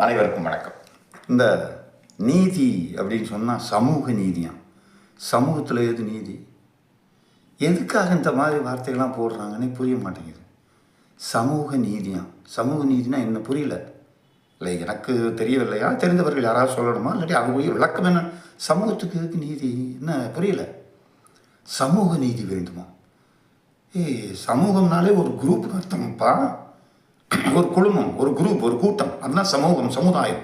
அனைவருக்கும் வணக்கம். இந்த நீதி அப்படின்னு சொன்னால் சமூக நீதியாம். சமூகத்தில் எது நீதி? எதுக்காக இந்த மாதிரி வார்த்தைகள்லாம் போடுறாங்கன்னே புரிய மாட்டேங்குது. சமூக நீதியாம். சமூக நீதினா என்ன புரியல. இல்லை, எனக்கு தெரியவில்லையா? தெரிந்தவர்கள் யாராவது சொல்லணுமா? இல்லாட்டி அது போய் விளக்கம் என்ன? சமூகத்துக்கு எதுக்கு நீதி என்ன புரியல. சமூக நீதி வேண்டுமா? சமூகம்னாலே ஒரு குரூப் அர்த்தம்ப்பா. ஒரு குழுமம், ஒரு குரூப், ஒரு கூட்டம், அதுதான் சமூகம், சமுதாயம்.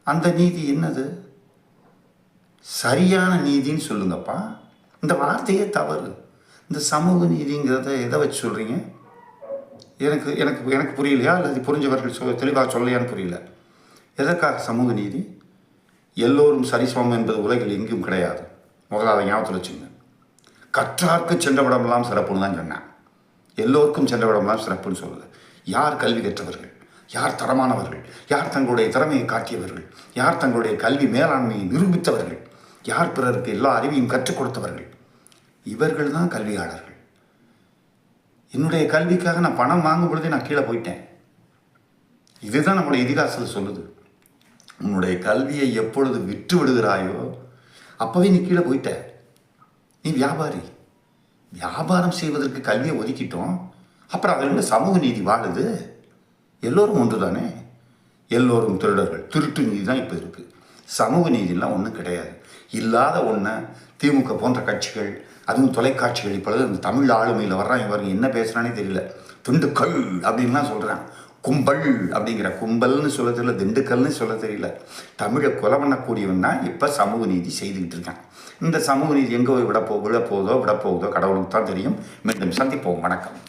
அந்த நீதி என்னது? சரியான நீதின்னு சொல்லுங்கப்பா. இந்த வார்த்தையே தவறு. இந்த சமூக நீதிங்கிறத எதை வச்சு சொல்கிறீங்க? எனக்கு எனக்கு எனக்கு புரியலையா? அல்லது புரிஞ்சவர்கள் தெளிவாக சொல்லையான்னு புரியல. எதற்காக சமூக நீதி? எல்லோரும் சரிசமம் என்பது உலகில் எங்கும் கிடையாது. முதலாவது ஞாபகத்தில் வச்சுங்க. கற்றார்க்கு சென்றவிடமெல்லாம் சிறப்புன்னு தான் சொன்னேன். எல்லோருக்கும் சென்றவிடமெல்லாம் சிறப்புன்னு சொல்லலை. யார் கல்வி கற்றவர்கள், யார் தரமானவர்கள், யார் தங்களுடைய திறமையை காட்டியவர்கள், யார் தங்களுடைய கல்வி மேலாண்மையை நிரூபித்தவர்கள், யார் பிறருக்கு எல்லா அறிவையும் கற்றுக் கொடுத்தவர்கள், இவர்கள் தான் கல்வியாளர்கள். என்னுடைய கல்விக்காக நான் பணம் வாங்கும் பொழுதே நான் கீழே போயிட்டேன். இதுதான் நம்முடைய இதிகாசத்தில் சொல்லுது. உன்னுடைய கல்வியை எப்பொழுது விற்று விடுகிறாயோ அப்போவே நீ கீழே போயிட்ட. நீ வியாபாரி. வியாபாரம் செய்வதற்கு கல்வியை ஒதுக்கிட்டோம். அப்புறம் அதில் சமூக நீதி வாழுது. எல்லோரும் ஒன்று தானே. எல்லோரும் திருடர்கள். திருட்டு நீதி தான் இப்போ இருக்குது. சமூக நீதிலாம் ஒன்றும் கிடையாது. இல்லாத ஒன்றை திமுக போன்ற கட்சிகள், அதுவும் தொலைக்காட்சிகள் இப்பொழுது அந்த தமிழ் ஆளுமையில் வர்றான். இவங்க என்ன பேசுகிறானே தெரியல. திண்டுக்கல் அப்படின்லாம் சொல்கிறான். கும்பல் அப்படிங்கிற கும்பல்னு சொல்ல தெரியல, திண்டுக்கல்னு சொல்ல தெரியல. தமிழை கொலை பண்ணக்கூடியவன் தான் இப்போ சமூக நீதி செய்துக்கிட்டு இருக்கான். இந்த சமூக நீதி எங்கே விடப்போகுதோ கடவுளுக்கு தான் தெரியும். மீண்டும் சந்திப்போம். வணக்கம்.